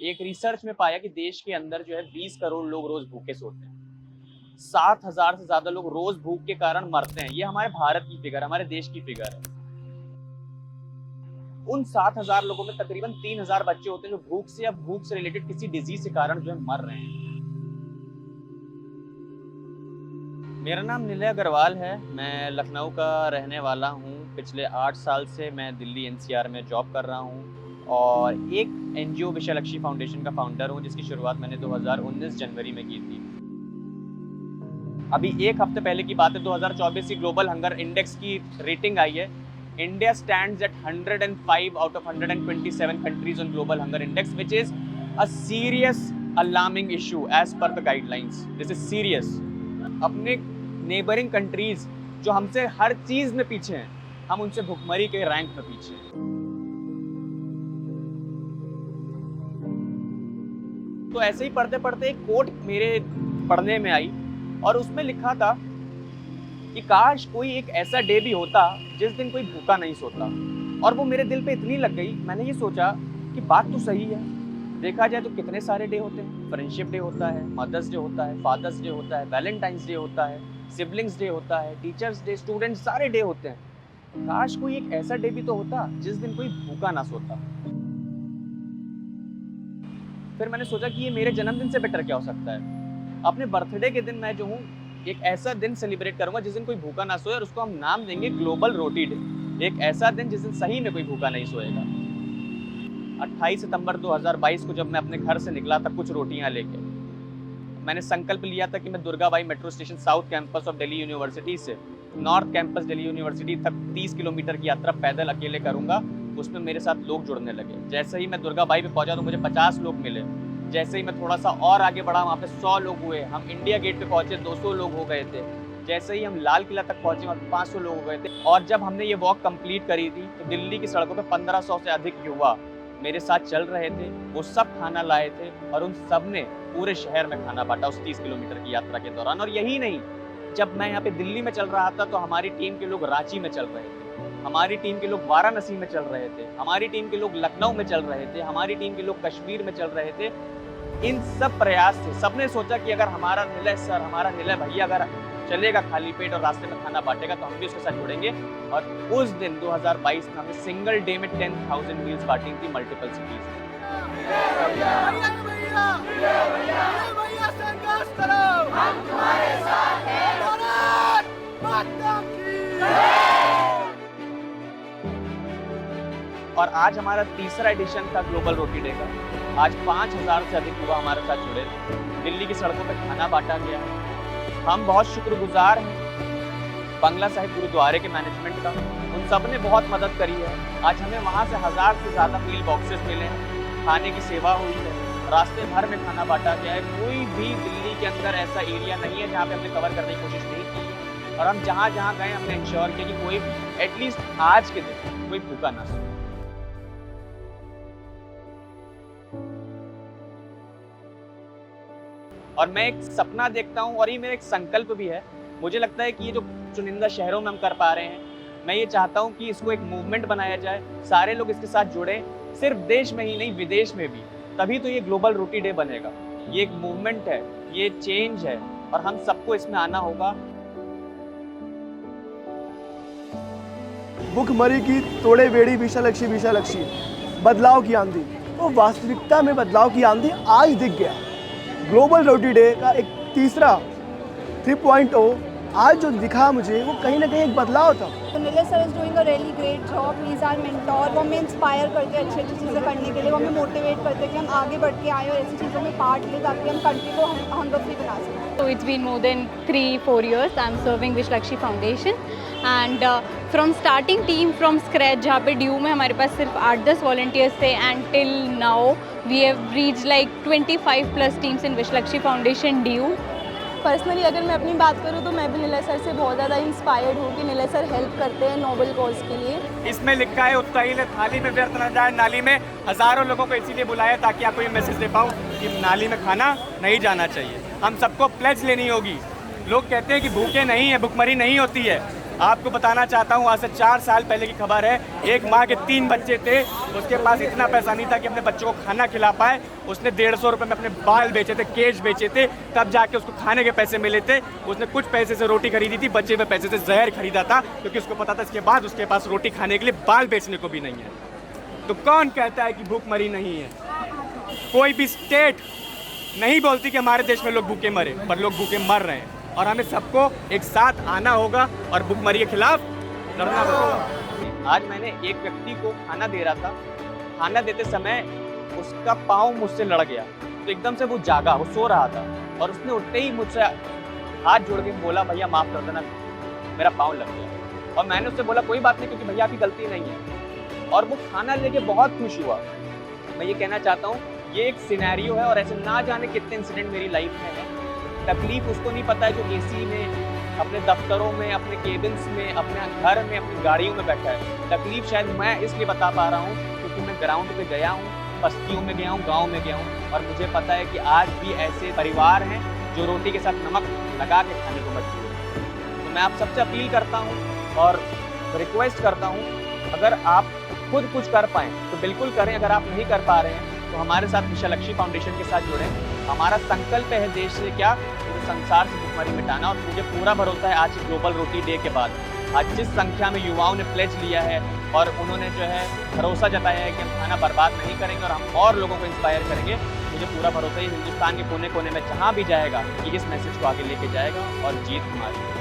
एक रिसर्च में पाया कि देश के अंदर जो है 20 करोड़ लोग रोज भूखे सोते हैं। 7,000 से ज्यादा लोग रोज भूख के कारण मरते हैं। ये हमारे भारत की फिगर, हमारे देश की फिगर है। उन 7,000 लोगों में तकरीबन 3,000 बच्चे होते हैं जो भूख से या भूख से रिलेटेड किसी डिजीज के कारण जो है मर रहे हैं। मेरा नाम निलय अग्रवाल है। मैं लखनऊ का रहने वाला हूँ। पिछले 8 साल से मैं दिल्ली एनसीआर में जॉब कर रहा हूँ और एक एनजीओ विषयलक्ष्मी फाउंडेशन का फाउंडर हूँ, जिसकी शुरुआत मैंने 2019 जनवरी में की थी। अभी एक हफ्ते पहले की बात है, 2024 की ग्लोबल हंगर इंडेक्स की रेटिंग आई है। India stands at 105 out of 127 countries on global hunger index, which is a serious alarming issue as per the guidelines. This is serious. अपने नेबरिंग कंट्रीज जो हमसे हर चीज में पीछे हैं, हम उनसे भुखमरी के रैंक में पीछे हैं। तो ऐसे ही पढ़ते पढ़ते एक कोट मेरे पढ़ने में आई और उसमें लिखा था कि काश कोई एक ऐसा डे भी होता जिस दिन कोई भूखा नहीं सोता। और वो मेरे दिल पे इतनी लग गई, मैंने ये सोचा कि बात तो सही है। देखा जाए तो कितने सारे डे होते हैं। फ्रेंडशिप डे होता है, मदर्स डे होता है, फादर्स डे होता है, वैलेंटाइंस डे होता है, सिबलिंग्स डे होता है, टीचर्स डे, स्टूडेंट्स, सारे डे होते हैं। काश कोई एक ऐसा डे भी तो होता जिस दिन कोई भूखा ना सोता। फिर मैंने सोचा कि ये मेरे जन्मदिन से बेटर क्या हो सकता है। अपने बर्थडे के दिन मैं जो हूँ एक ऐसा दिन सेलिब्रेट करूंगा जिस दिन कोई भूखा ना सोए, और उसको हम नाम देंगे ग्लोबल रोटी डे। एक ऐसा दिन जिस दिन सही में कोई भूखा नहीं सोएगा। 28 सितंबर 2022 को जब मैं अपने घर से निकला था कुछ रोटियां लेके, मैंने संकल्प लिया था कि मैं Durgabai metro station south campus of Delhi university से नॉर्थ कैंपस दिल्ली यूनिवर्सिटी तक 30 किलोमीटर की यात्रा पैदल अकेले करूंगा। उसमें मेरे साथ लोग जुड़ने लगे। जैसे ही मैं दुर्गाबाई पे पहुंचा तो मुझे 50 लोग मिले। जैसे ही मैं थोड़ा सा और आगे बढ़ा, वहाँ पे 100 लोग हुए। हम इंडिया गेट पे पहुंचे, 200 लोग हो गए थे। जैसे ही हम लाल किला तक पहुंचे, वहाँ 500 लोग हो गए थे। और जब हमने ये वॉक कंप्लीट करी थी तो दिल्ली की सड़कों पे 1500 से अधिक युवा मेरे साथ चल रहे थे। वो सब खाना लाए थे और उन सब ने पूरे शहर में खाना बांटा उस 30 किलोमीटर की यात्रा के दौरान। और यही नहीं, जब मैं यहाँ पे दिल्ली में चल रहा था तो हमारी टीम के लोग रांची में चल रहे थे, हमारी टीम के लोग वाराणसी में चल रहे थे, हमारी टीम के लोग लखनऊ में चल रहे थे, हमारी टीम के लोग कश्मीर में चल रहे थे। इन सब प्रयास से सबने सोचा कि अगर हमारा निलय सर, हमारा निलय भैया अगर चलेगा खाली पेट और रास्ते में खाना बांटेगा तो हम भी उसके साथ जुड़ेंगे। और उस दिन 2022 में हमने सिंगल डे में 10,000 मील्स बांटी थी मल्टीपल सिटीज में। और आज हमारा तीसरा एडिशन था ग्लोबल रोटी डे का। आज 5,000 से अधिक युवा हमारे साथ जुड़े। दिल्ली की सड़कों पर खाना बांटा गया। हम बहुत शुक्रगुजार हैं बंगला साहिब गुरुद्वारे के मैनेजमेंट का। उन सब ने बहुत मदद करी है। आज हमें वहाँ से 1000 से ज़्यादा मील बॉक्सेस मिले हैं, खाने की सेवा हुई है, रास्ते भर में खाना बांटा गया है। कोई भी दिल्ली के अंदर ऐसा एरिया नहीं है जहाँ पे हमने कवर करने की कोशिश नहीं की है। और हम जहाँ जहाँ गए हमने इंश्योर किया कि कोई एटलीस्ट आज के दिन कोई भूखा ना सोए। और मैं एक सपना देखता हूँ और ये मेरा एक संकल्प भी है। मुझे लगता है कि ये जो चुनिंदा शहरों में हम कर पा रहे हैं, मैं ये चाहता हूँ कि इसको एक मूवमेंट बनाया जाए, सारे लोग इसके साथ जुड़े, सिर्फ देश में ही नहीं विदेश में भी। तभी तो ये ग्लोबल रोटी डे बनेगा। ये एक मूवमेंट है, ये चेंज है और हम सबको इसमें आना होगा। भूखमरी की तोड़े बेड़ी विषयलक्ष्मी विषयलक्ष्मी, बदलाव की आंधी। तो वास्तविकता में बदलाव की आंधी आज दिख गया। ग्लोबल रोटी डे का एक तीसरा 3.0 आज जो दिखा मुझे, वो कहीं ना कहीं एक बदलाव था। तो Nilay sir is doing a really great job. He is our mentor. वो हमें इंस्पायर करते हैं अच्छी अच्छी चीज़ें करने के लिए। वो हमें मोटिवेट करते हैं कि हम आगे बढ़ के आए और ऐसी चीज़ों में पार्ट लें ताकि हम कंट्री को हंगर फ्री बना सकें। So it's been more than 3-4 years I'm serving Vishlakshmi Foundation and from starting team from scratch, जहाँ पे ड्यू में हमारे पास सिर्फ 8-10 वॉल्टियर्स थे and till now we have reached like 25 plus teams in Vishlakshmi Foundation due. Personally अगर मैं अपनी बात करूँ तो मैं भी निलय सर से बहुत ज़्यादा इंस्पायर्ड हूँ कि निलय सर हेल्प करते हैं नोबल कॉज के लिए। इसमें लिखा है उत्साही थाली में व्यर्थ न जाए नाली में। हजारों लोगों को इसीलिए बुलाया ताकि आपको ये मैसेज दे पाऊँ कि नाली में खाना नहीं जाना चाहिए। हम सबको प्लेज लेनी होगी। लोग कहते हैं कि भूखे नहीं है, भुखमरी नहीं होती है। आपको बताना चाहता हूँ, आज से 4 साल पहले की खबर है। एक माँ के 3 बच्चे थे, उसके पास इतना पैसा नहीं था कि अपने बच्चों को खाना खिला पाए। उसने 150 रुपये में अपने बाल बेचे थे, केज बेचे थे, तब जाके उसको खाने के पैसे मिले थे। उसने कुछ पैसे से रोटी खरीदी थी, बचे हुए पैसे से जहर खरीदा था, क्योंकि उसको पता था इसके बाद उसके पास रोटी खाने के लिए बाल बेचने को भी नहीं है। तो कौन कहता है कि भूखमरी नहीं है? कोई भी स्टेट नहीं बोलती कि हमारे देश में लोग भूखे मरे, पर लोग भूखे मर रहे हैं और हमें सबको एक साथ आना होगा और भूखमरी के खिलाफ लड़ना होगा। आज मैंने एक व्यक्ति को खाना दे रहा था, खाना देते समय उसका पाँव मुझसे लड़ गया, तो एकदम से वो जागा, वो सो रहा था और उसने उठते ही मुझसे हाथ जोड़ के बोला, भैया माफ़ कर देना, मेरा पाँव लग गया। और मैंने उससे बोला कोई बात नहीं, क्योंकि भैया आपकी गलती नहीं है, और वो खाना लेके बहुत खुश हुआ। मैं ये कहना चाहता हूँ, ये एक सिनेरियो है और ऐसे ना जाने कितने इंसिडेंट मेरी लाइफ में है। तकलीफ उसको नहीं पता है जो एसी में, अपने दफ्तरों में, अपने केबिन्स में, अपने घर में, अपनी गाड़ियों में बैठा है। तकलीफ शायद मैं इसलिए बता पा रहा हूँ क्योंकि मैं ग्राउंड पे गया हूँ, बस्तियों में गया हूँ, गाँव में गया हूँ, और मुझे पता है कि आज भी ऐसे परिवार हैं जो रोटी के साथ नमक लगा के खाने को मजबूर हैं। तो मैं आप सबसे अपील करता हूँ और रिक्वेस्ट करता हूँ, अगर आप खुद कुछ कर पाएँ तो बिल्कुल करें। अगर आप नहीं कर पा रहे हैं तो हमारे साथ विशालक्षी फाउंडेशन के साथ जुड़ें। हमारा संकल्प है देश से क्या, पूरे संसार से भूखमरी मिटाना। और मुझे पूरा भरोसा है आज ग्लोबल रोटी डे के बाद, आज जिस संख्या में युवाओं ने प्लेज लिया है और उन्होंने जो है भरोसा जताया है कि हम खाना बर्बाद नहीं करेंगे और हम और लोगों को इंस्पायर करेंगे, मुझे पूरा भरोसा है हिंदुस्तान के कोने कोने में जहाँ भी जाएगा ये इस मैसेज को आगे लेके जाएगा और जीत हमारी।